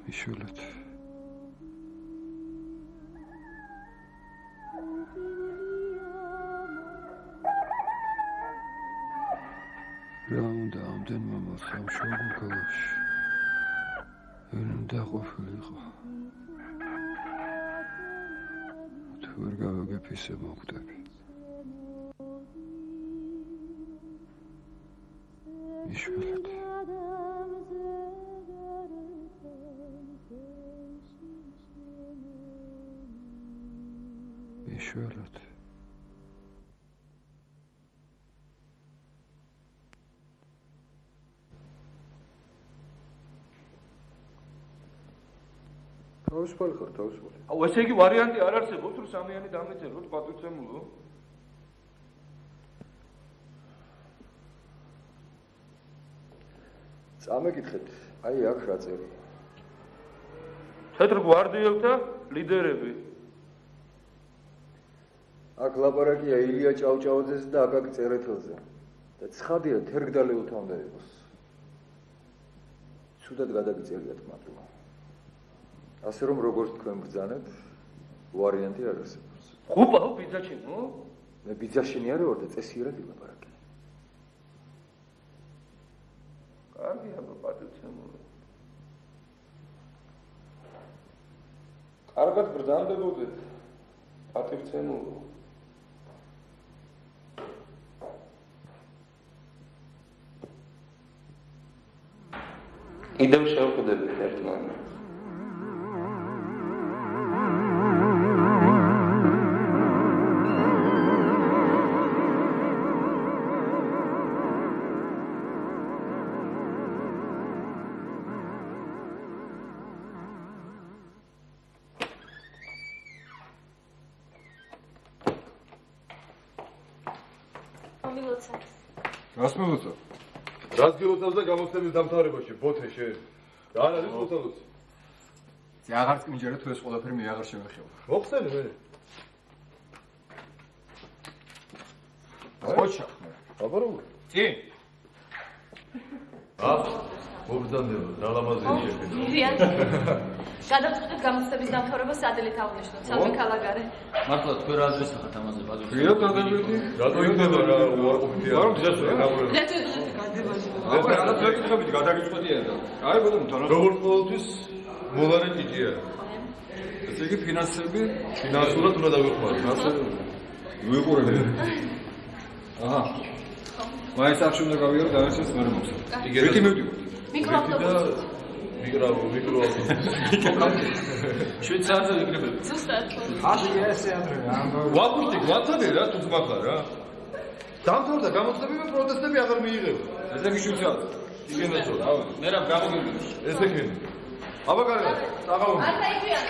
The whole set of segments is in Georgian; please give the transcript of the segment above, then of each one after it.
მიშველეთ რა უნდა ამდენ მომალ სამშობლო ქალაქში ვერ უნდა ყოფილიყო თუ ვერ გავაგებ ისე მოხვდები მიშველეთ მიშველეთ თავისუფალი ხარ, თავისუფალი. აუ ესე იგი ვარიანტი არ არსებობს, რომ სამიანი დამეწეროთ პატივცემულო. წამეკითხეთ, აი აქ რა წერია. თეთრ გვარდიელთა ლიდერები. აქ ლაპარაკია ილია ჭავჭავაძეზე და აკაკ წერეთელზე. და ცხადია თერგდალეულთა უნდა იყოს. ცუდად გადაგიწერიათ მარტო. ასე რომ როგორც თქვენ ბრძანეთ, ვარიანტი არ არსებობს. ხუპაო ბიძაშენო? მე ბიძაშენი არ ვარ და წესიერად ვილაპარაკე. კარგი აბა პატივცემულო. კარგად ბრძანდებოდეთ. პატივცემულო. კიდევ შევხვდებით ერთმანეთს. რას მილოცავ? რას გილოცავს და გამოცდების დამთავრებაში, ბოთე შენ. რა არის ლოცავთ? ზე აღარ წმინჯერა თუ ეს ყველაფერი მე აღარ შემეხება. მოხსენე მე. ოჩა. აბარო. წი. მობრძანდება, რა ლამაზია შენ. მირიან. გადავწყვეტეთ გამოცდების დამთავრებას ადელით აღნიშნოთ, სამი ქალაგარე. მართლა თქვენ რა აზრის ახათ ამაზე ბაზო? ვიო გადავიდი. რატო იქნება რა უარყოფითია? ვარო გზას რა გავურო. აბა რა წაკითხებით გადაგიწყვეტია და. აი ბოდომ თან. როგორც ყოველთვის მოლარე ჭიჭია. ესე იგი ფინანსები ფინანსურად უნდა დავიხმაროთ. ვიყურები. აჰა. მაინც ახში უნდა გავიარო და ეს ვერ მოხსნა. ვეთი მივდივართ. მიკროავტობუსით. მიკროავტობუსით. შვეიცარიაზე იქნება. ზუსტად. აში ესე ადრე ამბავი. ვაფუშტი გვაცადე რა თუ ძმახარ რა. დამთავრდა გამოცდები და პროტესტები აღარ მიიღება. ესე იგი შვეიცარია. იგენაცო რა. მე რა გამოგიგვიდეს. ესე ქენი. აბა კარგად. წაღავდი. არ დაიგვიან.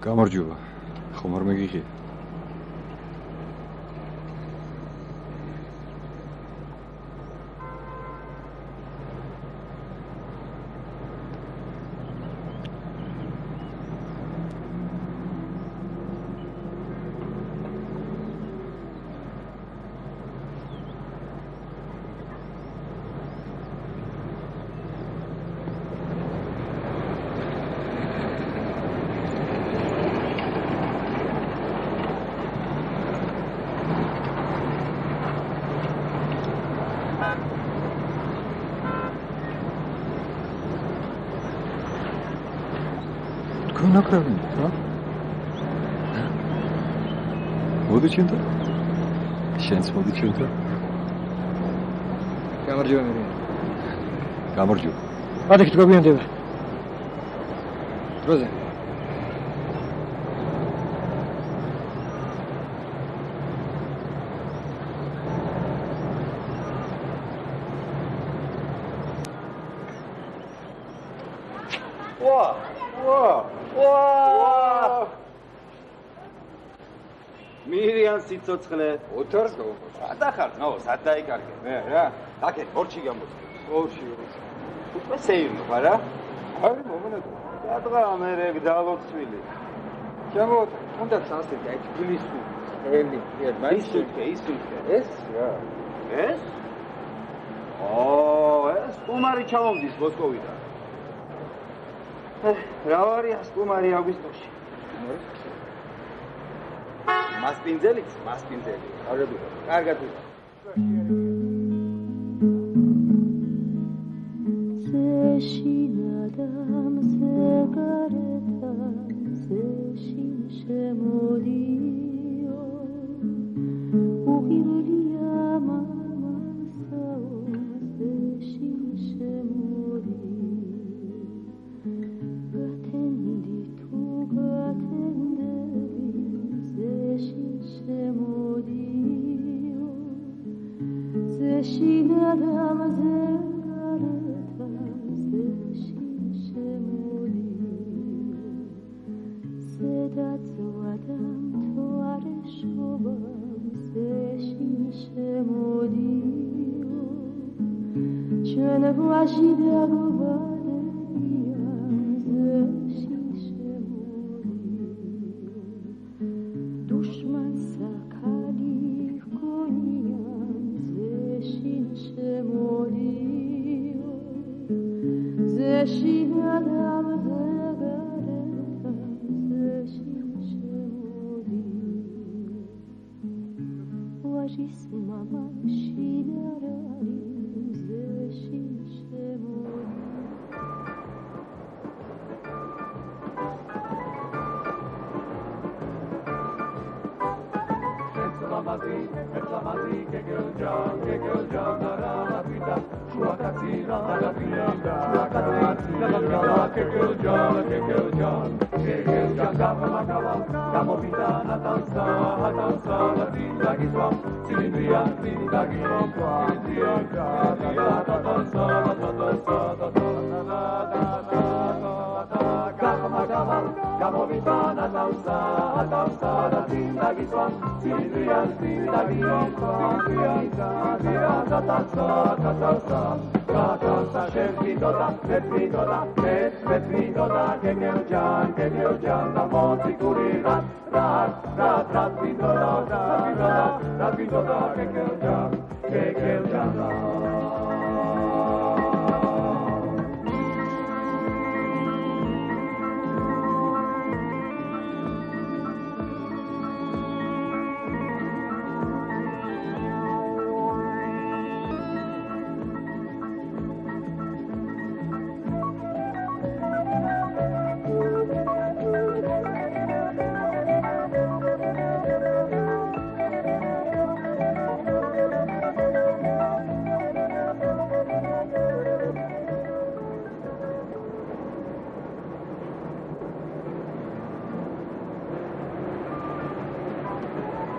გამარჯობა. ხომ არ მეგიღია? ნაკრავენ, რა? მოდი ჩემთან. შენც მოდი ჩემთან. გამარჯობა მერე. გამარჯობა. ადექით გვიანდება. დროზე. მირიან სიცოცხლე ოთარს გავუყო. ადახართ ნო სად დაიკარგე მე რა აკეთ ორჩი გამოსწევს ოუში. უკვე სეირნო ხარა არის მომენტი. სადღა მე რეგ დალოცვილი ჩემოთ უნდა სასეთი აი თბილისი. ელი, ისუთქე ეს რა. ეს ეს სტუმარი ჩამოვდის მოსკოვიდან რა არის სტუმარი აგვისტოში მასპინძელი კარგად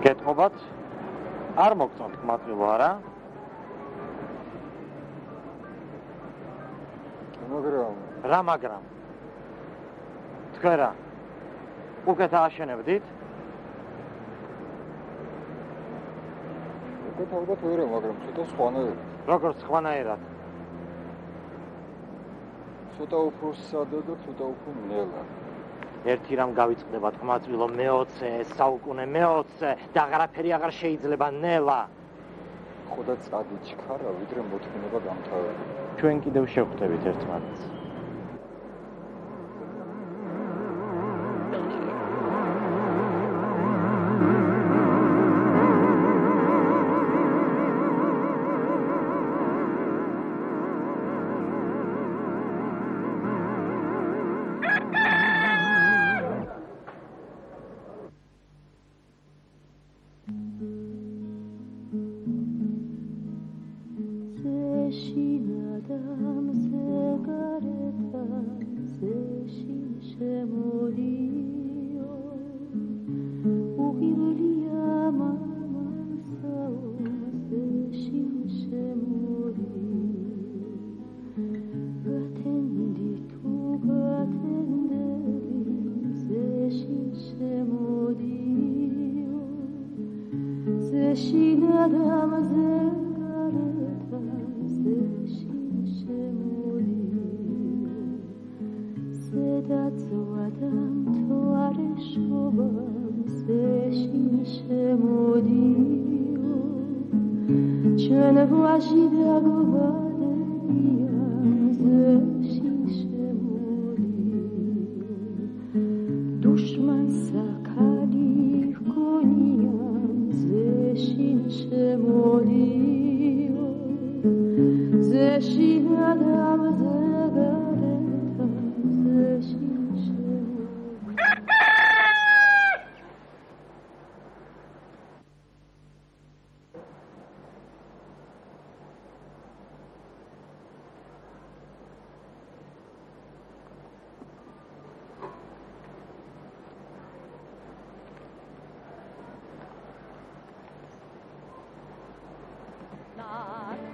გეთყობათ? არ მოგწონთ მათილო არა? მაგრამ თქვენ რა? უკეთ ააშენებდით? უკეთ ალბათ ვერა, მაგრამ ცოტა სხვანაირად. როგორც სხვანაირად? ცოტა უფრო სადა და ცოტა უფრო ნელა. ერთი რამ გავიწყდებათ ხმაწვილო მე-20 საუკუნე მე-20 და აღარაფერი აღარ შეიძლება ნელა. ხოდა წადი ჩქარა, ვიდრე მოთმინება გამთავრდა. ჩვენ კიდევ შევხვდებით ერთმანეთს. შემოდიო ჩვენ ვაში დაგვადია მზეში შემოდიო დუშმანს ახალი ჰქონია მზეში შემოდიო მზეში გადამზე გარეთ მზეში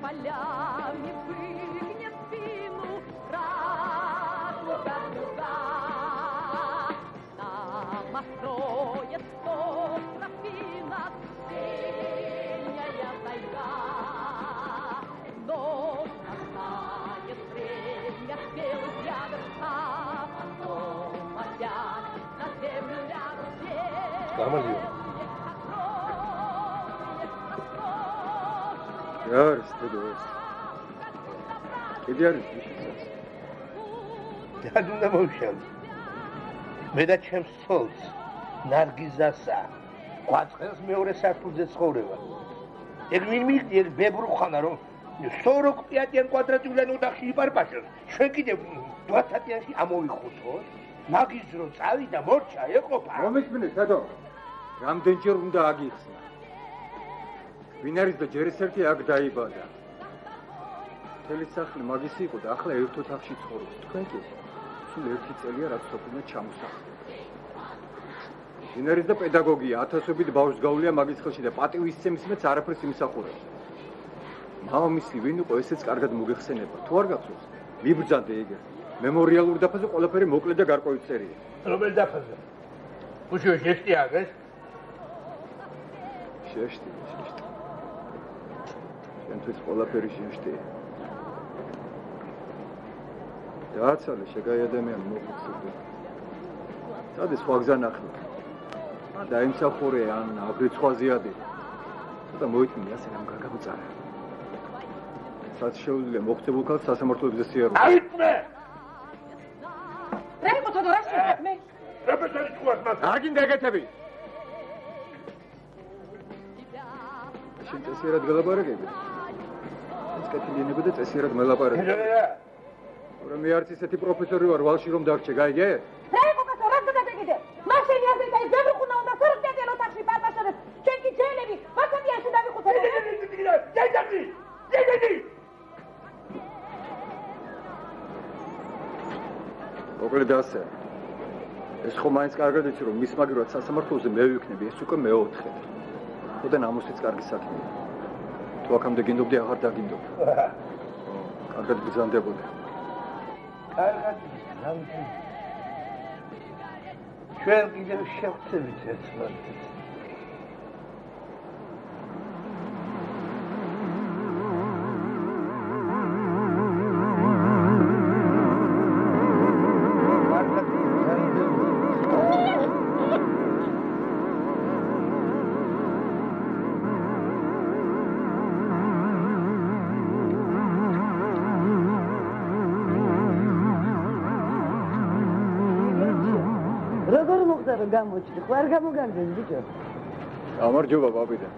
Полями прыгнет в спину красный картуза. Нам откроет остров Финат синяя тайга. Но настанет время белых ягод, а потом опять на землю лягут все. არის დედოს. კიდე არის ვიშესაც. დად უნდა მოვშალო. მე და ჩემს ცოლს ნარგიზასა ყვაწყელს მეორე სართულზე ცხოვრება. ეგ ვინ მიგდი ეგ ბებრუხანა რომ სწორო კვიატიან კვადრატულად ოთახში იპარპაშოს. ჩვენ კიდე 20-იანში ამოვიხუცოთ. მაგის დრო წავიდა მორჩა ეყოფა. მომისმინეთ დედო. რამდენჯერ უნდა აგიხსნა. ვინ არის და ჯერ ერთი აქ დაიბადა. მთელი სახლი მაგისი იყო და ახლა ერთ ოთახში ცხოვრობს. თქვენ კი სულ ერთი წელია რაც სოფლიდან ჩამოსახლდა. ვინ არის და პედაგოგია, ათასობით ბავშვს გაუვლია მაგის ხელში და პატივისცემის მეც არაფერს იმსახურებს. მამამისი ვინ იყო ესეც კარგად მოგეხსენება. თუ არ გახსოვს, მიბრძანდე ეგერ. მემორიალურ დაფაზე ყველაფერი მოკლე და გარკვეული წერია. რომელ დაფაზე? უშო შეშტი აგეს? შეშტი. ჩვენთვის ყველაფერი შეშტია. დააცალე შეგაი ადამიანი მოხუცებდა. სადი სხვა გზა ნახე. დაიმსახურე ან აგრეთხვაზე ადი. და მოიწმინე ასე რომ გაგამწარა. სად შეუძლია მოხდებულ ქალს სასამართლოებზე სიარული. აიწმე! რა იყო თოდო რა შექმე? პროფესორი თქვას მას. არ გინდა ეგეთები. შენ წესიერად გელაპარაკები? ეს კეთილიანება და წესიერად მელაპარაკები. რა მე არც ისეთი პროფესორი ვარ, ვალში რომ დაგჭე, გაიგე? რა იყო კაცო, რა გადაგიგე? მაშინ ასე და ზებრუხუნა უნდა სორტეტელ ოთახში პარპაშობდეს. ჩვენ კი ჯელები, მასამიანში დავიხუცეთ. ჯეჯაგი! ჯეჯაგი! მოკლედ ასე. ეს ხო მაინც კარგად იცი რომ მის მაგივრად სასამართლოზე მე ვიქნები, ეს უკვე მეოთხე. ხოდა ნამუსიც კარგი საქმეა. თუ აქამდე გინდობდი, აღარ დაგინდობ. კარგად ბრძანდებოდა. კარგად ბრძანდი. ჩვენ კიდევ შევწევით ერთმანეთს. გამოჩდი, ხო არ გამოგანგეს ბიჭო? გამარჯობა ბაბიდა.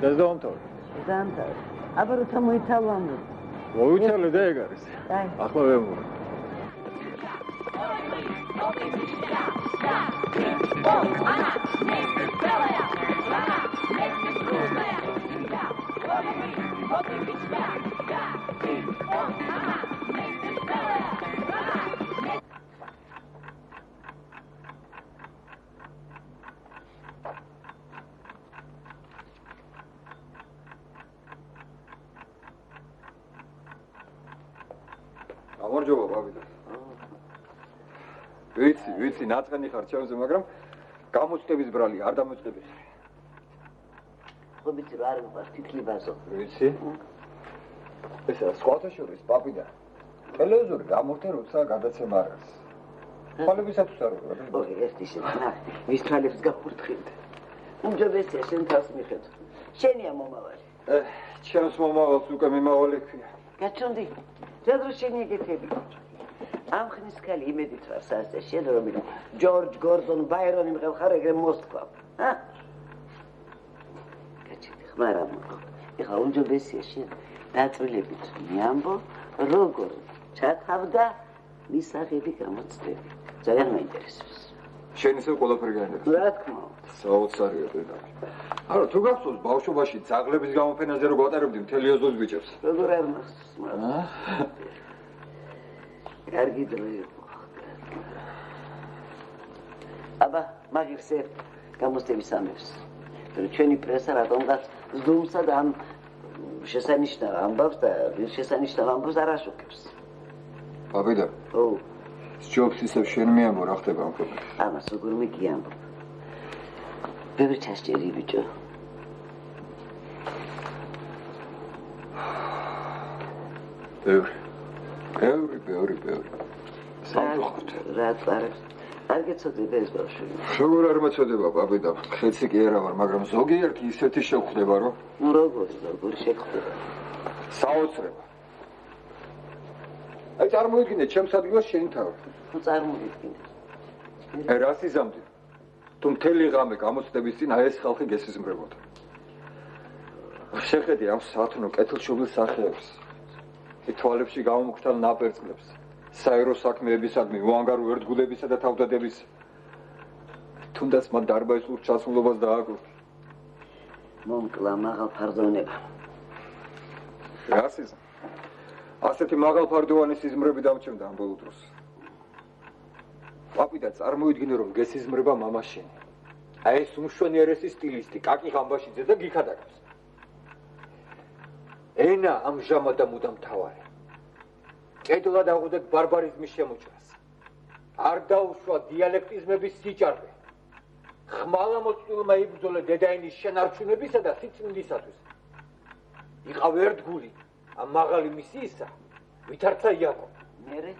ეს დაამთავრე. დაამთავრე. აბა როცა მოიცავამდი. მოიცავლე და ეგ არის. ახლა ვემო. გამარჯობა ბაბიდა. ვიცი, ნაწყენი ხარ ჩემზე, მაგრამ გამოცდების ბრალი არ დამოწდების. ხო ვიცი რა არ მიყვარს თითქლებასო. ვიცი. ესა სხვათა შორის ბაბიდა. ტელევიზორი გამორთე როცა გადაცემა არის. ხალებისათვის არ ვიყავ. ოი, ეს ისე. ვის თვალებს გახურთხილდ. უმჯობესია შენ თავს მიხედო. შენია მომავალი. ჩემს მომავალს უკვე მიმავალი ქვია. გაჩვენდი. ზედრო შენი ეკეთები. ამ ხნის ქალი იმედით ვარ სასწე შენ რომ ჯორჯ გორდონ ბაირონი მიყევხარ ეგრე მოსკვა. გაჩვენდი ხმარა მოყვა. ეხლა უმჯობესია შენ დაწვრილებით მიამბო როგორ ჩათავდა მისაღები გამოცდები. ძალიან მაინტერესებს. შენ ისე ყველაფერი გაინტერესებს. რა თქმა უნდა. საოცარია დედა. არა თუ გახსოვს ბავშვობაში ძაღლების გამოფენაზე რო გვატარებდი მთელი ოზოს ბიჭებს. როგორ არ მახსოვს მაგრამ. კარგი დრო იყო. აბა მაგისე გამოცდების ამებს. ჩვენი პრესა რატომღაც ზდუმსა და ამ შესანიშნავ ამბავს და შესანიშნავ ამბავს არ აშუქებს. აბედა. ო. სჯობს ისევ შენ მიამბო რა ხდება ამ პრობლემას. ამას როგორ მიგიამბობ. ბევრი ჩასჭერი ბიჭო. ბევრი. სამწუხაროდ. რა წარებს. არ გეცოდება ეს ბავშვი. როგორ არ მეცოდება აბედა. ხეცი კი არა ვარ, მაგრამ ზოგიერთი ისეთი შეგხვდება რომ ნუ როგორ შეგხვდება. საოცრება. აი წარმოიდგინე ჩემს ადგილას შენი თავი. თუ წარმოიდგინე. რას იზამთი? თუ მთელი ღამე გამოცდების წინ აი ეს ხალხი გესიზმრებოდა. შეხედე ამ საათნო კეთილშობილ სახეებს. თვალებში გამომქრთალ ნაპერწკლებს. საერო საქმეებისადმი უანგარო ერთგულებისა და თავდადების. თუნდაც მათ დარბაზის ურჩასრულობას დააკურთხა. მომკლა მაღალ ფარდოვნება. რას იზამ? ასეთი მაღალფარდოვანი სიზმრები დამჩნდა ამ ბოლო დროს. პაპი და წარმოიდგინე რომ გესიზმრება მამა შენი. აი ეს უმშვენიერესი სტილისტი, კაკი ღამბაშიძე და გიქადაგებს. ენა ამჟამად და მუდამ თავარი. კედლა დაღუდეთ ბარბარიზმის შემოჭრას. არ დაუშვა დიალექტიზმების სიჭარბე. ხმალა მოწყვილმა იბრძოლა დედაენის შენარჩუნებისა და სიწმინდისათვის. იყავ ერთგული ამ მაღალი მისიისა, ვითარცა იაკობ. მერე?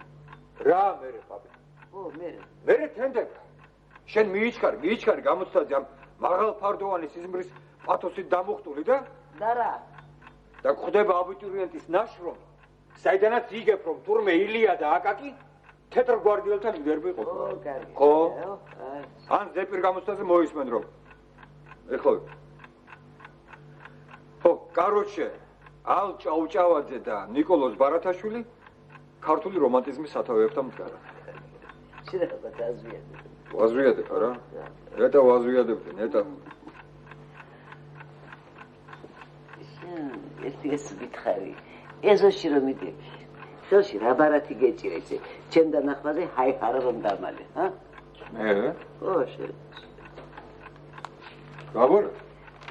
რა მერე პაპი? მერე თენდება. შენ მიიჩქარი გამოცდაზე ამ მაღალფარდოვანი სიზმრის პათოსით დამუხტული და რა? და გვხდება აბიტურიენტის ნაშრომი, საიდანაც იგებ რომ თურმე ილია და აკაკი თეთრ გვარდიელთან ვერბი ყოფილა. ხო? ან ზეპირ გამოცდაზე მოისმენ რომ. ეხლა ხო, კაროჩე, ალ ჭაუჭავაძე და ნიკოლოზ ბარათაშვილი ქართული რომანტიზმის სათავეებთან მდგარა. შეიძლება დაზვიადე. ვაზვიადებ არა? ნეტა ვაზვიადებდი, ნეტა. ეს ვითხარი. ეზოში რომ მიდები. ხელში რა ბარათი გეჭირე ესე. ჩემ დანახვაზე ჰაი-ჰარა რომ დამალე, ჰა? მე? ო, შე. გაბორ?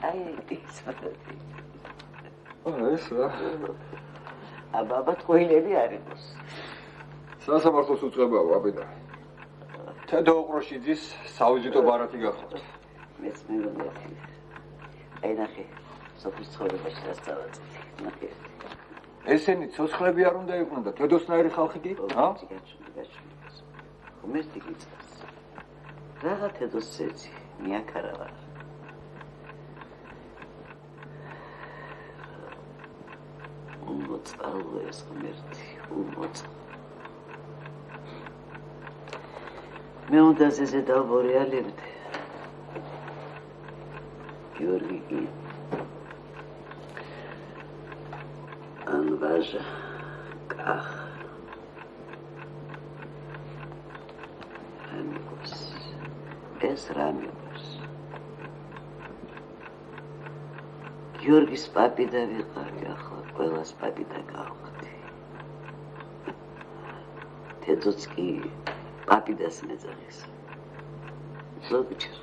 აი, ის ბარათი. ეს რა? აბა თქვენები არის. სასამართლოს უწყებაა აბედა. თედო ოყროშიძის საუჯიტო ბარათი გახოთ. მეც მეგონია. აი ნახე, სოფლის ცხოვრებაში რა წავაწევი. ნახე. ესენი ცოცხლები არ უნდა იყვნენ და თედოსნაირი ხალხი კი? ჰა? გაჩვენე. უმეტი გიწევს. რაღა თედოსცეცი, მიაქარა ვარ. უმოწალო ეს ღმერთი, უმოწალო. მე უნდა ესე დავბორეალებდე. გიორგი კი. ანვაჟა, კახ. ამიგოს. ეს რამიგოს. გიორგის პაპი და ვიყავი ახლა, ყველას პაპი და გავხდი. თედოც კი პაპიდას მეძახის. ზოგჯერ.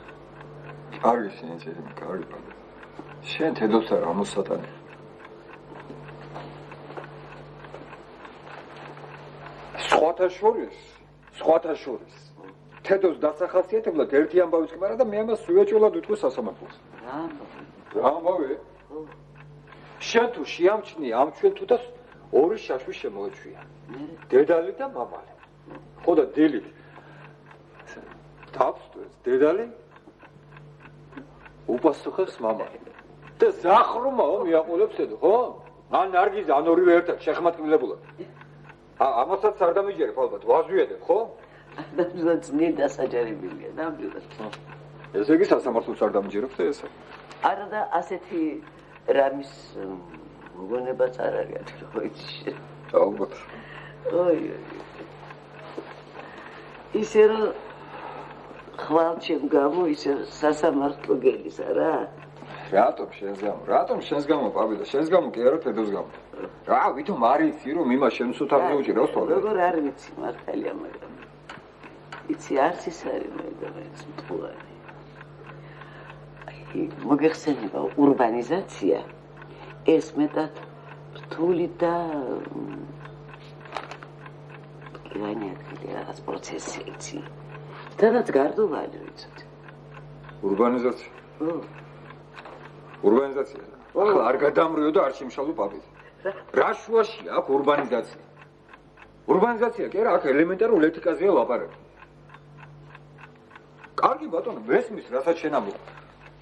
კარგი შენცერი, კარგი პაპი. შენ თედოს არ ამოსატანი. სხვათა შორის. თედოს დასახასიათებლად ერთი ამბავის კმარა და მე ამას სუეჭულად ვიტყვი სასამართლოს. რა ამბავი? შენ თუ შეამჩნი ამ ჩვენ თუ და ორი შაშვი შემოეჩვია. დედალი და მამალი. ხო და დილი. დავსწრეს დედალი უპასუხებს მამა. და ზახრუმაო მიაყოლებსედო, ხო? ან ნარგიზა, ან ორივე ერთად შეხმატკილებულად. ამასაც არ დამიჯერებ ალბათ, ვაზვიედებ, ხო? ნამდვილად ძლიერ დასაჯარებელია, ნამდვილად. ესე იგი სასამართლოს არ დამიჯერებ და ესე. არა და ასეთი რამის მოგონებაც არ არის ხო იცი. ალბათ. ოი. ისე რომ ხვალ ჩემ გამო ისე სასამართლო გელის არა? რატომ შენს გამო პაბილო, შენს გამო კი არა თედოს გამო. რა ვითომ არ იცი რომ იმას შემსუთ არ მეუჭირავს თორე. როგორ არ ვიცი მართალია მაგრამ. იცი არც ის არის მაგას მტყუარი. მოგეხსენება ურბანიზაცია ეს მეტად რთული და კილანიათელი რაღაც პროცესი იცი. თანაც გარდოვალი ვიცოდი. ურბანიზაცია. ურბანიზაცია. ახლა არ გადამრიო და არ შემშალო პაბილო. რა შუაშია აქ ურბანიზაცია? ურბანიზაცია კი არა აქ ელემენტარულ ეთიკაზეა ლაპარაკი. კარგი ბატონო, მესმის რასაც შენ ამბობ.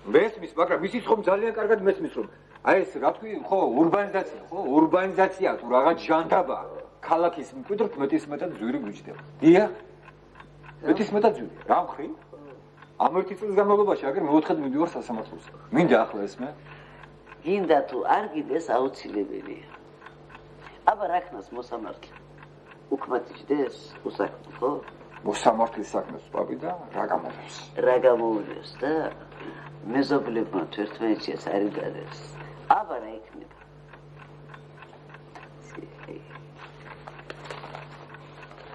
მესმის, მაგრამ ისიც ხომ ძალიან კარგად მესმის რომ აი ეს რა თქვი, ხო, ურბანიზაცია, ხო? ურბანიზაცია თუ რაღაც ჟანდაბა, ქალაქის მკვიდრთ მეტისმეტად ძვირი გვიჭდება. დიახ? მეტისმეტად ძვირი. რა მხრივ? ამ ერთი წლის განმავლობაში აგერ მეოთხედ მივდივარ სასამართლოში. მინდა ახლა ესმე? გინდა თუ არ გიდეს აუცილებელია. აბა რა ხნას მოსამართლე? უკმათიჯდეს უსაქმო, ხო? მოსამართლის საქმეს პაპი და რა გამოვლენს? რა გამოვლენს და მეზობლებმა ერთმანეთს არ იდარეს. აბა რა იქნება?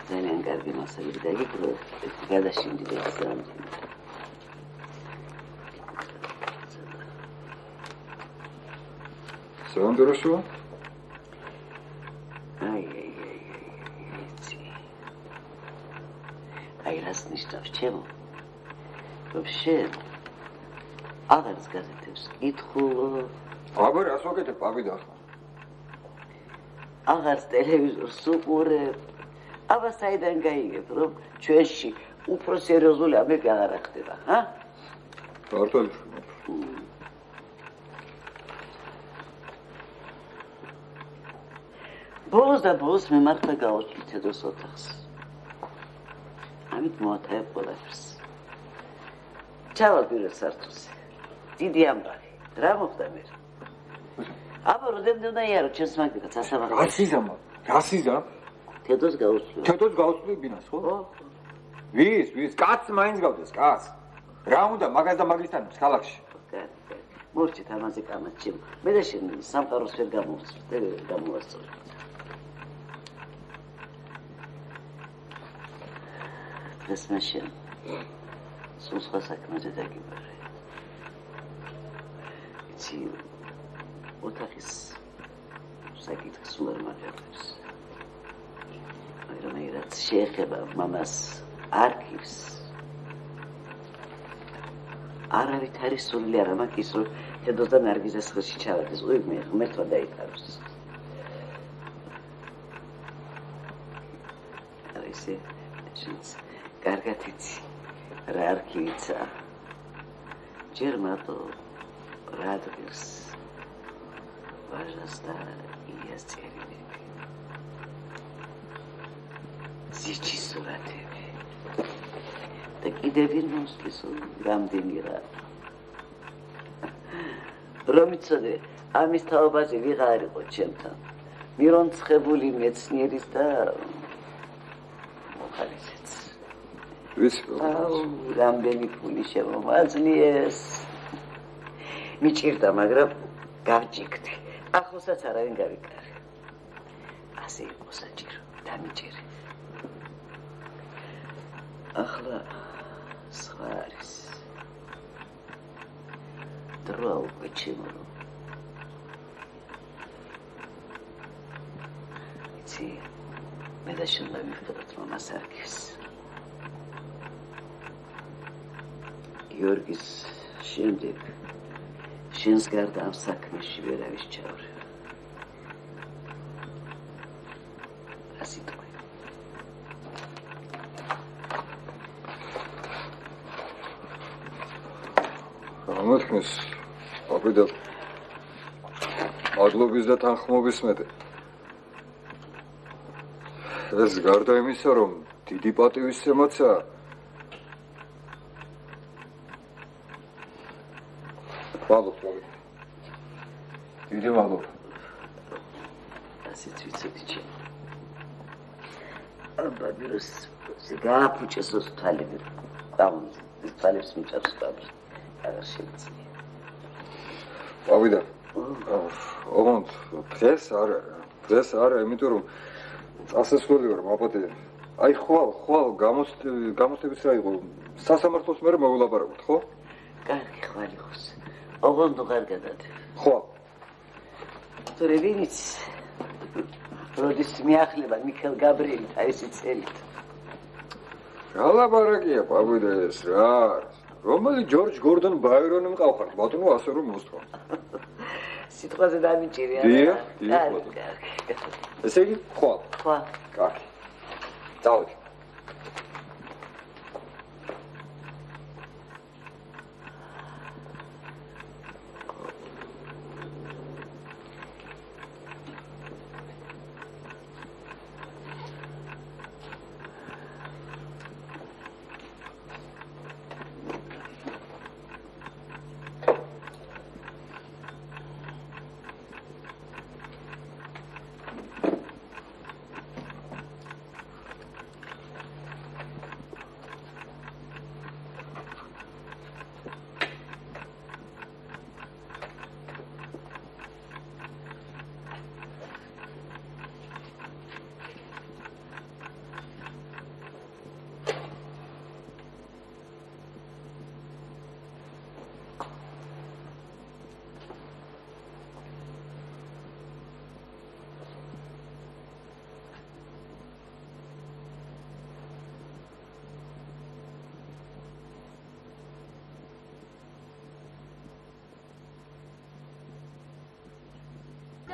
ძალიან კარგი მასალები დაგიგრო, გადაშინდი ეს რამდენი. სანდროშო? აი რას ნიშნავს ჩემო? რომ შენ აღარც გაზეთებს კითხულო. აბა რას ვაკეთებ პაპი და ახლა? აღარც ტელევიზორს უყურებ. აბა საიდან გაიგებ რომ ჩვენში უფრო სერიოზული ამბები აღარ ხდება, ჰა? მართალი. ბოლოს და ბოლოს მე მართლა გავუჭირ თედოს ოთახს. ამით მოატყეებ ყველაფერს. ჩავალ პირველ სართულზე. დიდი ამბავი. რა მოხდა მე? აბა როდემდე უნდა იარო ჩემს მაგდას სასამართლოში. რას იზამა? რას იზამ? თედოს გაუწვევ. თედოს გაუწვევ ბინას, ხო? ვის? კაცს მაინც გავდეს, კაცს. რა უნდა მაგას და მაგისთან ქალაქში? მორჩით ამაზე კამათ ჩემო. მე და შენ სამყაროს ვერ გამოვასწორებ. დღეს მე შენ სულ სხვა საქმეზე დაგიბარე. იცი ოთახის საკითხი სულ არ მაგარებს. მაგრამ რაც შეეხება მამას არქივს არავით არის სული არა მაგის რომ თედოს და ნარგიზას ხელში ჩავარდეს. უი მე ღმერთმა დაიტანოს. არა ისე შენც კარგად იცი რა არქივიცა ჯერ მარტო რა ადგილს ვაჟას და იას წერილები ზიჩი სურათები და კიდევ ვინ მოსვლის რამდენი რა რომ იცოდე ამის თაობაზე ვიღარ იყო ჩემთან მირონცხებული მეცნიერის და მოხალისეც ვიცი რამდენი ფული შემომაძლიეს მიჭირდა მაგრამ გავჭიქდი ახლოსაც არავინ გავიკარე ასე იყო საჭირო დამიჭირე ახლა სხვა არის დრო უკვე ჩემო იცი მე და შენ დავიხდეთ მამას არქივს გიორგის შემდეგ შენს გარდა ამ საქმეში ვერავის ჩავრე ასე თქვი ამოთქმის აბიდა მადლობის და თანხმობის მეტი. ეს გარდა იმისა, რომ დიდი პატივისცემაცაა. მადლობა. დიდი მადლობა. ასეც ვიცოდი ჩემო. ბაბილოს გააფუჭეს os თვალები. დაუნს ის თვალებს მიჭავს ბაბი. აღარ შეიძლება. აბიდა. ოღონდ დღეს არა, იმიტომ რომ წასასვლელი ვარ მაპატე. აი ხვალ გამოცდების რა იყო? სასამართლოს მერე მოვილაპარაკოთ, ხო? კარგი ხვალ იყოს. ოღონდ უღარ გადადე. ხვალ. თორე ვინიც როდის მიახლება მიქელ გაბრიელი აი ეს წელით. რა ლაპარაკია, აბიდა ეს რა? რომელი ჯორჯ გორდონ ბაირონი მყავხარ, ბატონო, ასე რომ მოსთხოვ. სიტყვაზე დამიჭირე არა? დიახ. ესე იგი, ხვალ. ხვალ. კარგი. დავიწყე.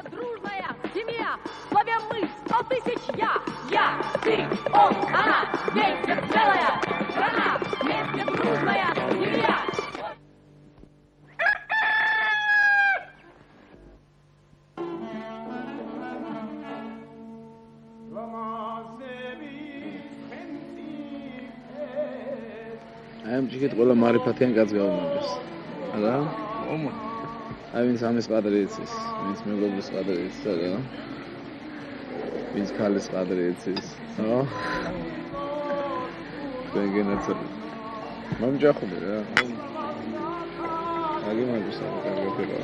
Дружная семья, славим мы 100 тысяч я, ты, он, она, вместе целая страна, вместе дружная семья. ამ ჯიგით ყველა მარიფათიან კაც გავუმარჯოს. რა? ომო. აი ვინც ამის ყადრი იცის, ვინც მეგობრის ყადრი იცის, რა? ვინც ქალის ყადრი იცის, რა? გენაცო. მომჯახული რა. აგი მაგის არა კარგია.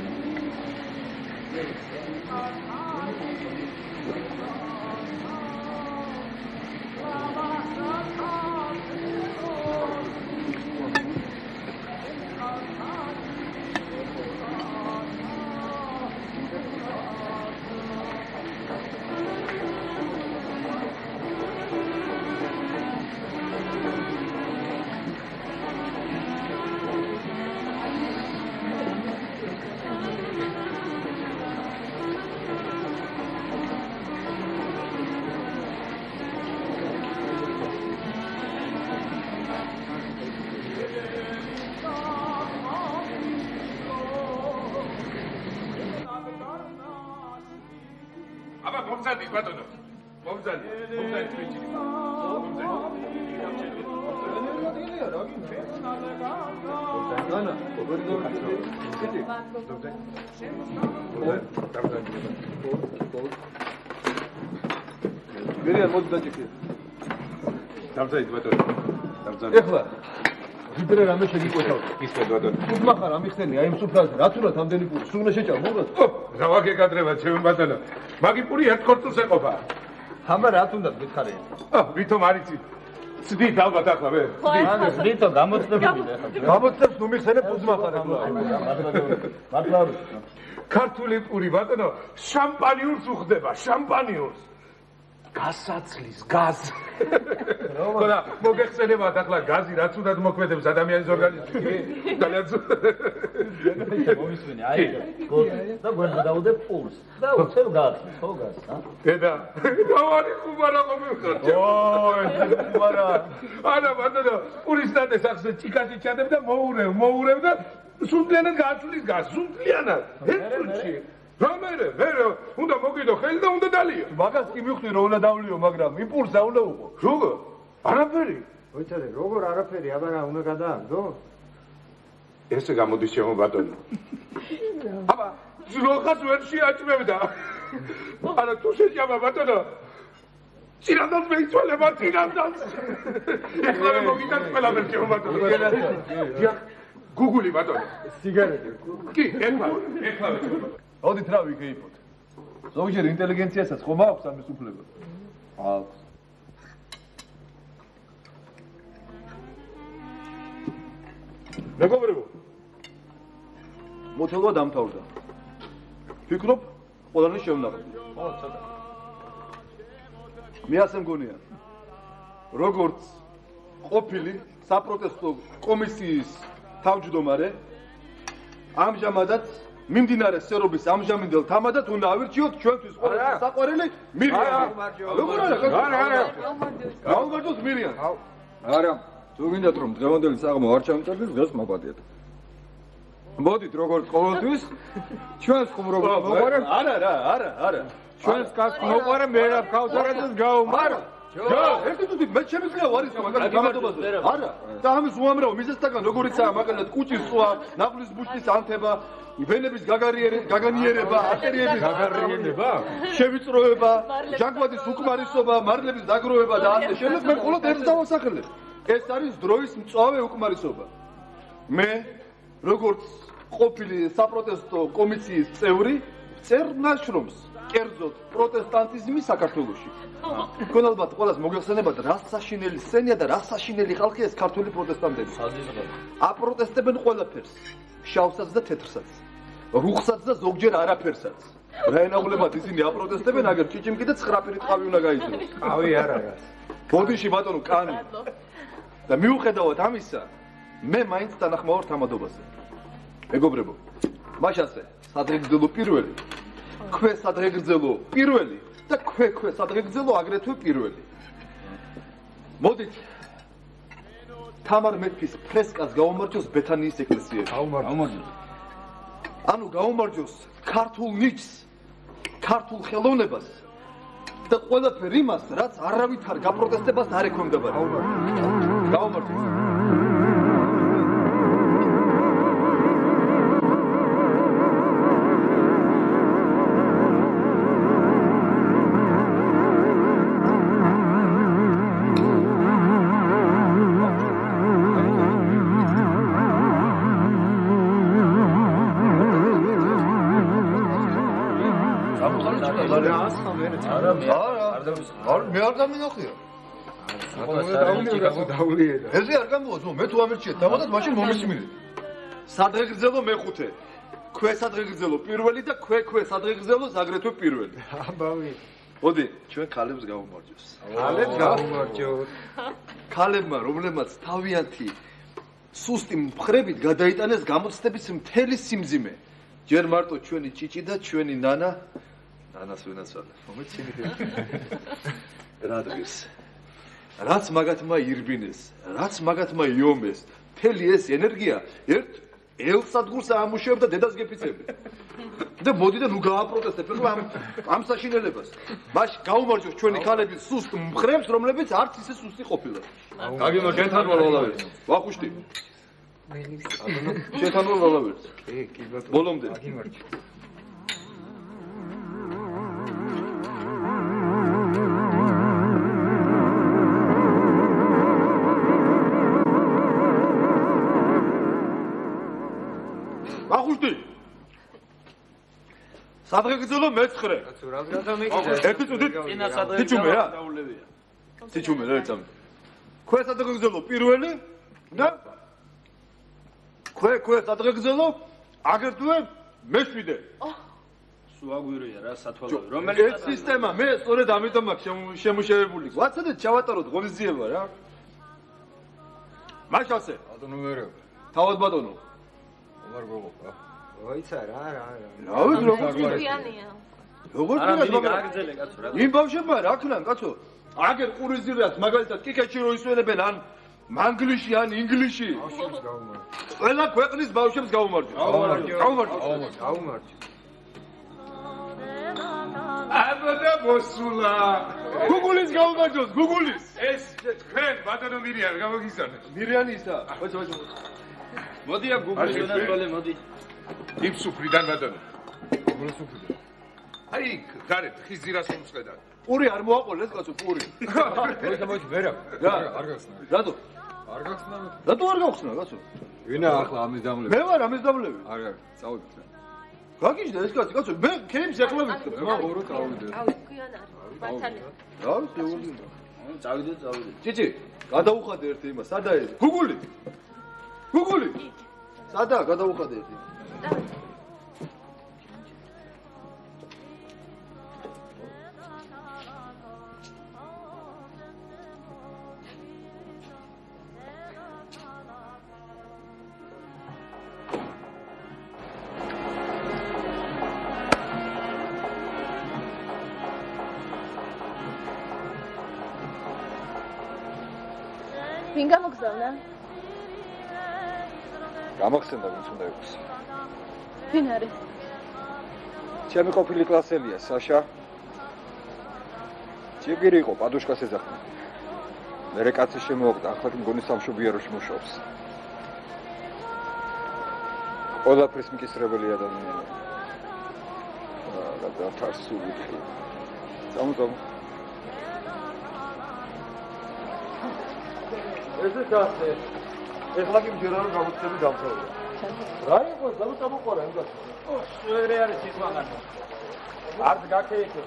მომზადი ბატონო. მომზადი ბიჭი. მერე მოდი დაჭიქე. დამზადი ბატონო. დამზადი. ეხლა ვიდრე რამე შეგიყვეთავ. ისე ბატონო. უთმახარ ამიხსენი აი ამ სუფრაზე რა თუნდაც ამდენი პური სულ უნდა შეჭამ მოგას? რა ვაგეკადრება ჩემ ბატონო. მაგი პური ერთ ქორწილს ეყოფა. ხამა რა თუნდაც გითხარი? ვითომ არიცი. ცდით ალბათ ახლა მე. ვითომ გამოცდები ახლა. გამოცდებს ნუ მიხსენებ უთმახარ ახლა. მართლა ქართული პური ბატონო შამპანიურს უხდება, შამპანიურს. გასაცლის გაზ. ხოდა მოგეხსენებათ ახლა გაზი რაც უნდათ მოქმედებს ადამიანის ორგანიზმში. ძალიან მომისმენი აი და გვერდზე დავუდე პულს და უცებ გაზს, ხო გაზს, ა? დედა, თავარი ხუმარა მომიხარჯა. ო, ხუმარა. ანა ბატონო, პურის ნადეს ახსნე ჭიკაში ჩადებ და მოურევ და სუნდლიანად გააცვლის გას, სუნდლიანად. ერთში. რომერე, ვერო, უნდა მოგიდო ხელი და უნდა დალიო. მაგას კი მივხვდი რომ უნდა დავლიო, მაგრამ იმპულსა უნდა უყო. როგორ? არაფერი. ვიცოდე, როგორ არაფერი, აბა უნდა გადაამდო? ესე გამოდის ჩემო ბატონო. აბა, ზროხას ვერ შეაჭმევდა. არა თუ შეჭამა ბატონო. წინანდაც მეიცვალება წინანდაც. ეხლა მოგიტან ყველაფერს ჩემო ბატონო. გუგული ბატონო. სიგარეტი. კი, ეხლა.ოდით რა ვიგეიფოთ. ზოგჯერ ინტელიგენციასაც ხომ აქვს ამის უფლება? აქვს. მეგობრებო, მოთელვა დამთავრდა. ფიქრობ, ყველანი შევნახე. ო, ცოტა. მე ასე მგონია. როგორც ყოფილი საპროტესტო კომისიის თავმჯდომარე, ამჟამადაც მიმდინარე სერობის ამჟამინდელ თამადად უნდა ავირჩიოთ ჩვენთვის ყველა საყვარელი მირიან. როგორ არა? გაუმარჯოს მირიან. არა, თუ გინდათ რომ დღევანდელი საღამო არ ჩამოწევდეთ, დღეს მოგადიეთ. მოდით როგორც ყოველთვის ჩვენს ხუმრობას მოყარებ. არა. ჩვენს კაცს მოყარებ, მე რა ქავთარაძეს გავუმარ. ერთი თუთი მე შემიძლია ვარისკო მაგალითად გამარჯვებაზე. არა. და ამის უამრავ მიზეზთაგან როგორიცაა მაგალითად კუჭის წვა, ნაყლის ბუშტის ანთება, ვენების გაგანიერება, არტერიების გაგანიერება, შევიწროება, ჟანგბადის უკმარისობა, მარლების დაგროვება და ასე შემდეგ მე მხოლოდ ერთს დავასახელებ. ეს არის დროის მწვავე უკმარისობა. მე როგორც ყოფილი საპროტესტო კომისიის წევრი წერ ნაშრომს კერძოდ პროტესტანტიზმი საქართველოში. თქვენ ალბათ ყველას მოგეხსენებათ რა საშინელი სცენია და რა საშინელი ხალხია ეს ქართული პროტესტანტები. აპროტესტებენ ყველაფერს, შავსაც და თეთრსაც, რუხსაც და ზოგჯერ არაფერსაც. რა ენაღლებათ ისინი აპროტესტებენ, აგერ ჭიჭიმკი და ცხრაპირი ტყავი უნდა გაიძროს. ავი არა. ბოდიში ბატონო კანი. და მიუხედავად ამისა, მე მაინც თანახმოვარ თამადობაზე. მეგობრებო, მაშასე სადღეგრძელო პირველი, ქვე სადღეგრძელო პირველი და ქვე სადღეგრძელო აგრეთვე პირველი. მოდით თამარ მეფის ფრესკას გაუმარჯოს ბეთანიის ეკლესიაში. გაუმარჯოს. ანუ გაუმარჯოს ქართულ ნიჭს, ქართულ ხელოვნებას და ყველაფერ იმას, რაც არავითარ გაპროტესტებას არ ექვემდებარა. გაუმარჯოს. მე არ გამინახია. ესე არ გამოვა, მე თუ ამერჩიეთ, თამადად მაშინ მომისმინეთ. სადღეგრძელო მეხუთე, ქვე სადღეგრძელო პირველი და ქვე სადღეგრძელოს აგრეთვე პირველი. ამბავი. მოდი, ჩვენ ქალებს გავუმარჯოს. ქალებს გავუმარჯოთ. ქალებმა, რომლებმაც თავიანთი სუსტი მხრებით გადაიტანეს გამოცდების მთელი სიმძიმე. ჯერ მარტო ჩვენი ჭიჭი და ჩვენი ნანა ნანას ვინაცვალე. მომეცინე. რა დღეს. რაც მაგათმა ირბინეს, რაც მაგათმა იომეს, მთელი ეს ენერგია ერთ ელსადგურს ამუშავებდა დედას გეფიცები. და მოდი და ნუ გააპროტესტებ ამ საშინელებას. მაშ გაუმარჯოს ჩვენი ქალების სუსტ მხრებს, რომლებიც არც ისე სუსტი ყოფილა. გაგიმარჯოს შენთან ვარ ვალავერც. ვახუშტი. შენთან ვარ ვალავერც. კი ბატონო. ბოლომდე. გაგიმარჯო. ვახუშტი. სადღეგრძელო მეცხრე. კაცო, რა გადამეკიდა? ერთი წუთით სიჩუმე რა. სიჩუმე რა ეცამი. ქვე სადღეგრძელო პირველი და ქვე სადღეგრძელო აგრეთვე მეშვიდე. სულ აგვირია რა სათვალავი. რომელი ეს სისტემა მე სწორედ ამიტომ აქვს შემუშავებული. ვაცადეთ ჩავატაროთ ღონისძიება რა. მაშასე. ბატონო მერე. თავად ბატონო. აღარ გողობა. ვაიცა რა. რავი როგორ გიგიანია. როგორ გაგრძელე კაცო რა. იმ ბავშვებმა რა ქნან კაცო? აგერ ყურიზირას მაგალითად კიკეთში რო ისვენებენ ან მანგლიში ან ინგლიში? ყველა ქვეყნის ბავშვებს გაუმარჯვე. აბა მოსულა. გუგულის გაუმარჯოს, გუგულის. ეს თქვენ ბატონო მირიან გამოგიზარდეთ. მირიანისა. ბაჭო. მოდი აქ გუგლის უნასწავლე, მოდი. იმ სუფრიდან ბატონო. გუგლის სუფრიდან. აი, გარეთ ხის ძირას უმწედად. პური არ მოაყოლეს კაცო, პური. მოიცა ვერა. რა? არ გახსნა. რატო? არ გახსნა. რატო არ გავხსნა კაცო? ვინა ახლა ამის დამლები? მე ვარ ამის დამლები. არ, წავიდეთ. გაგიჟდა ეს კაცი, კაცო, მე ქემს ეხლა ვიცი. მე მაგორო წავიდეთ. გავიქვიან არ მართალი. რა შეუძლია? წავიდეთ. ჭიჭი, გადაუხადე ერთი იმას, სადაა ეს? გუგული. გუგული. სადაა გადაუხადე ერთი? ვინ გამოგზავნა? გამახსენდა ვინც უნდა იყოს. ვინ არის? ჩემი ყოფილი კლასელია, საშა. ჯიგირი იყო, პადუშკას ეძახდა. მერე კაცი შემოაგდა, ახლა კი მგონი სამშობიაროში მუშაობს. ყველაფრის მკისრებელი ადამიანი. რა თარსული ხი. წამოწამო. ეს კაცი. ეხლა კი მჯერა რომ გამოცდები დამთავრდა. რა იყო, გამოწამოყარა იმ კაცს. შუერე არის ის მაგარი. არც გაქეიქო.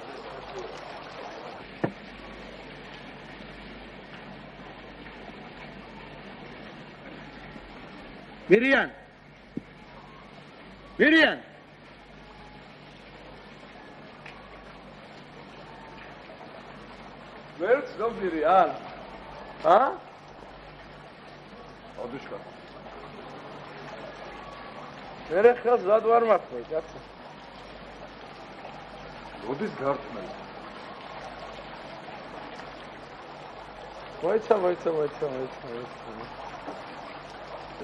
მირიან ვერც რომ მირიან. ა? ოდიშკა. მერე ხას ზად ვარ მაქვს, კაცო. როდის გართმევ? მოიცა.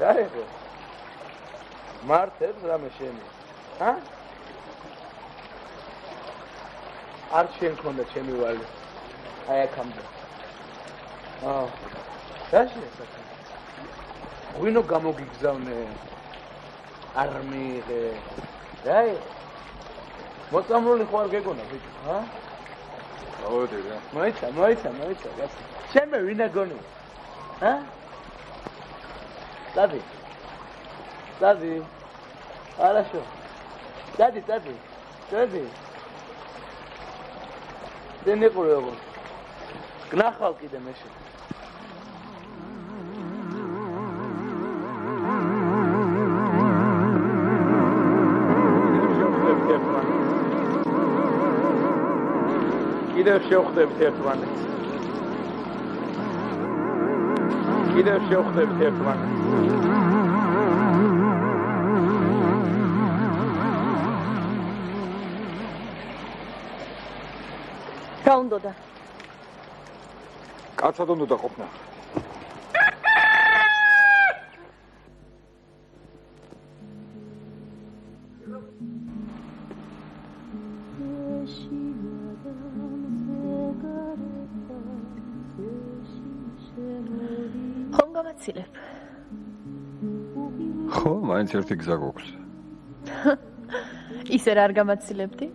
რა იყო? მართებს რამე შენი? ა? არ შენ ქონდა ჩემი ვალი. აი აქამდე. რა შეიძლება? ვინო გამოგიგზავნე? არ მიიღე. რა იყო? მოწამლული ხო არ გეგონა ბიჭო, ჰა? ავედი რა. მოიცა, კაცო. ჩემე ვინა გონი? ჰა? დადი. არაშო. დადი. დენი ყურეო. გნახავ კიდე მეშე. კიდევ შევხვდებით ერთმანეთს. რა უნდოდა? კაცად უნდა ყოფნა. ხომ გამაცილებ? ხო, მაინც ერთი გზა გვაქვს. ისე რა არ გამაცილებდი?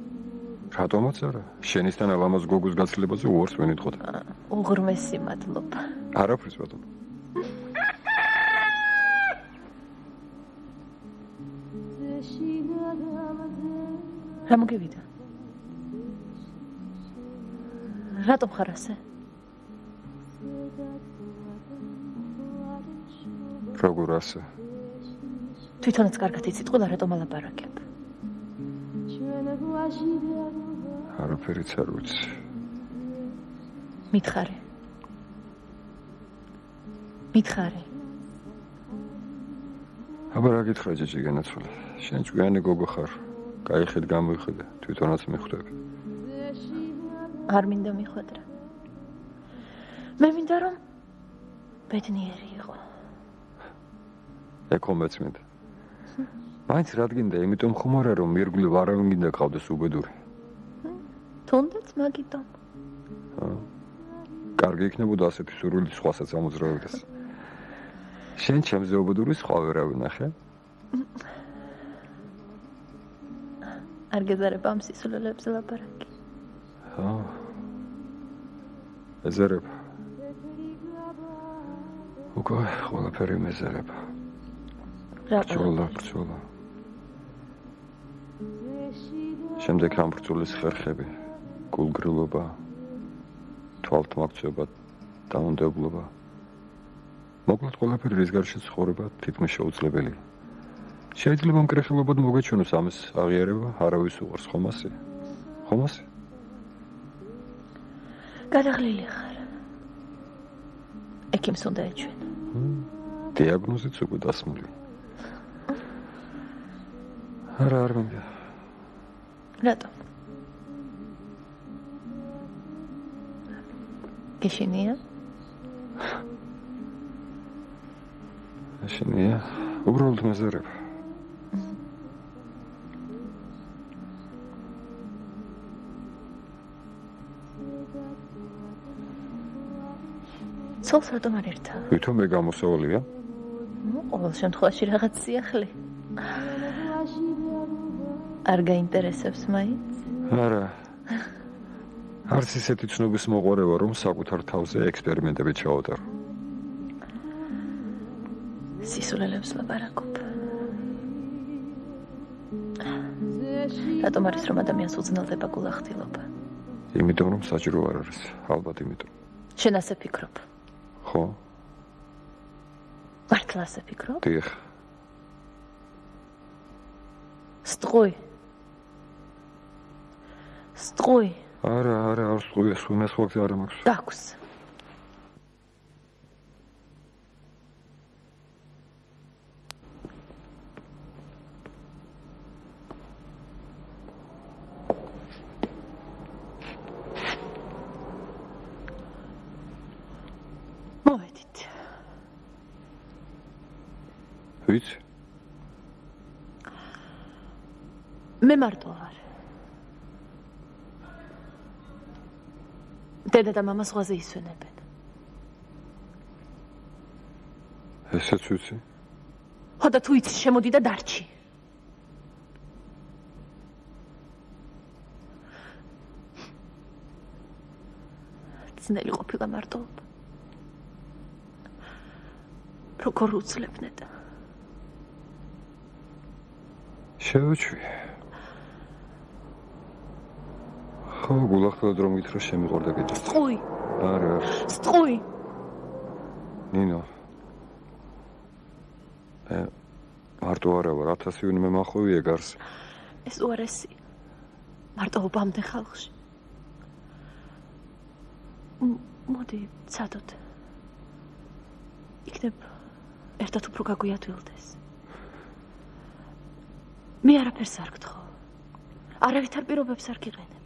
რატომაც არა? შენისთან ალამაზ გოგოს გაცილებაზე უარს ვერ ნიტყოდ. უღრმესი მადლობა. არაფრის ბატონო. რა მოგივიდა? რატომ ხარ ასე? როგორ ასე? თვითონაც კარგად იცით ყველა რატომ ალაპარაკებ? არაფერიც არ ვიცი. მითხარი. აბა რა გითხრა ჯეჯი განაცვალა. შენ ჭკვიანი გოგო ხარ. გაიხედ გამოიხედე, თვითონაც მიხვდები. არ მინდა მიხვედრა. მე მინდა რომ ბედნიერი იყო. ეკო მეწმინდა. მაინც რადგინდა, იმიტომ ხუმარა რომ მირგვლივ არავინ გინდა ყავდეს უბედური. თუნდაც მაგიტომ. კარგი იქნებოდა ასეთი სურვილი სხვასაც ამოძრავებდეს. შენ ჩემზე უბედური სხვა ვერავინ ნახე? არ გეზარება ამ სისულელებზე ლაპარაკი. ეზერება. უკვე ყველაფერი მეზერება. ბრძოლა. შემდეგ ამ ბრძოლის ხერხები, გულგრილობა, თვალთმაქცევა, დაუნდებლობა. მოკლედ ყველაფერი რის გარშეც ცხოვრება თითქმის შეუძლებელი. შეიძლება მკრეხილობად მოგეჩვენოს ამის აღიარება, არავის უყურს ხომასი. ხომასი? გადაღლილი ხარ. ექიმს უნდა ეჩვენო. დიაგნოზიც უკვე დასმული. არა, არ მინდა. რატომ? გეშინია? ეშინია, უბრალოდ მეზერება. ცოლს რატომ არ ერთა? ვითომ მე გამოსავალია? ყოველ შემთხვევაში რაღაც სიახლე. არ გაინტერესებს მაინც? არა. არც ისეთი ცნობის მოყვარევა, რომ საკუთარ თავზე ექსპერიმენტები ჩაუტარო. სისულელებს ლაპარაკობ. რატომ არის რომ ადამიანს უძნელდება გულახდილობა? იმიტომ რომ საჭირო არ არის, ალბათ იმიტომ. შენ ასე ფიქრობ? ხო. მართლა ასე ფიქრობ? დიახ. სტყუი. არა, არ სტყუია, სხვა გზა არ მაქვს. დაქვს. მოვედით. ვიცი. მე მარტო ვარ. დედა და მამა ზღვაზე ისვენებენ. ესეც ვიცი. ხო და თუ იცი, შემოდი და დარჩი. ძნელი ყოფილა მარტოობა. როგორ უცლებნედა. შევეჩვი. ხო, გულახდილად რომ გითხრა შემიყვარდა კიდე. სტყუი. არა. სტყუი. ნინო. მარტო არა ვარ, 1000 ვინმე მახვევია გარს. ეს უარესი. მარტოობამდე ხალხში. მოდი, ცადოთ. იქნებ ერთად უფრო გაგვიადვილდეს. მე არაფერს არ გთხოვ. არავითარ პირობებს არ გიყენებ.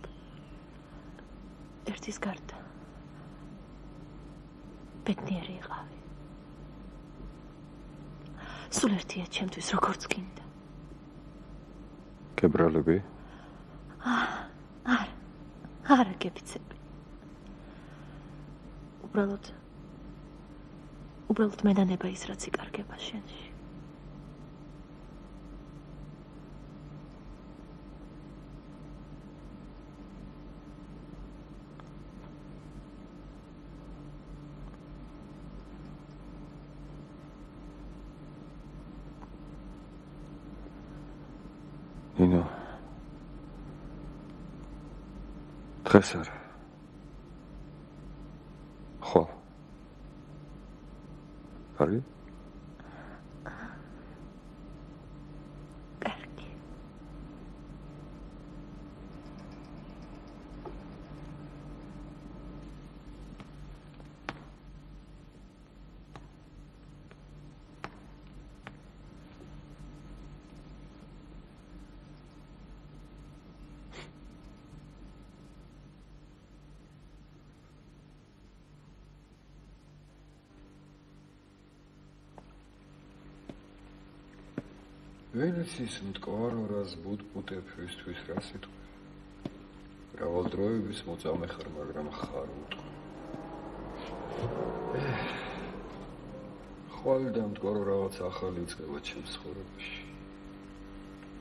ერთის გარდა. ბედნიერი იყავი. სულ ერთია ჩემთვის როგორც გინდა. გებრალები? არა გეფიცები. უბრალოდ მენანება ის რაც იკარგება შენში. ნინო. დღეს არა. ხო. კარგი? კარგი. ვენეციის მტკვარო რას ბუტბუტეფისთვის რა სიტყვა მრავალ დროების მოწამე ხარ მაგრამ ხარ უტყვი ხვალიდან მტკვარო რაღაც ახალი იწყება ჩემს ცხოვრებაში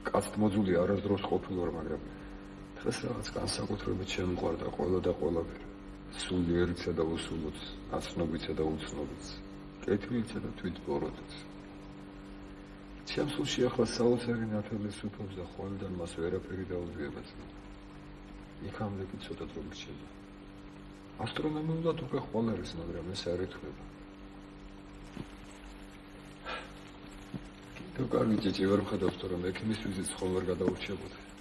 კაცთ მოძული არასდროს ყოფილვარ მაგრამ დღეს რაღაც განსაკუთრებით შემყვარდა ყველა და ყველაფერი სულიერისა და უსულოც აცნობიცა და უცნობიც კეთილისა და თვითბოროტიც ჩემს სულში ახლა საოცარი ნათელი სუფობს და ხვალიდან მას ვერაფერი დაუძიება იქამდე კი ცოტა დრო გრჩება ასტრონომიულად უკვე ხვალ არის მაგრამ ეს არ ეთქვება თუ კარგი ჭიჭი ვერ მხედავს თორემ ექიმის ვიზიტს ხომ ვერ გადაურჩებოდი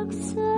Kalaksa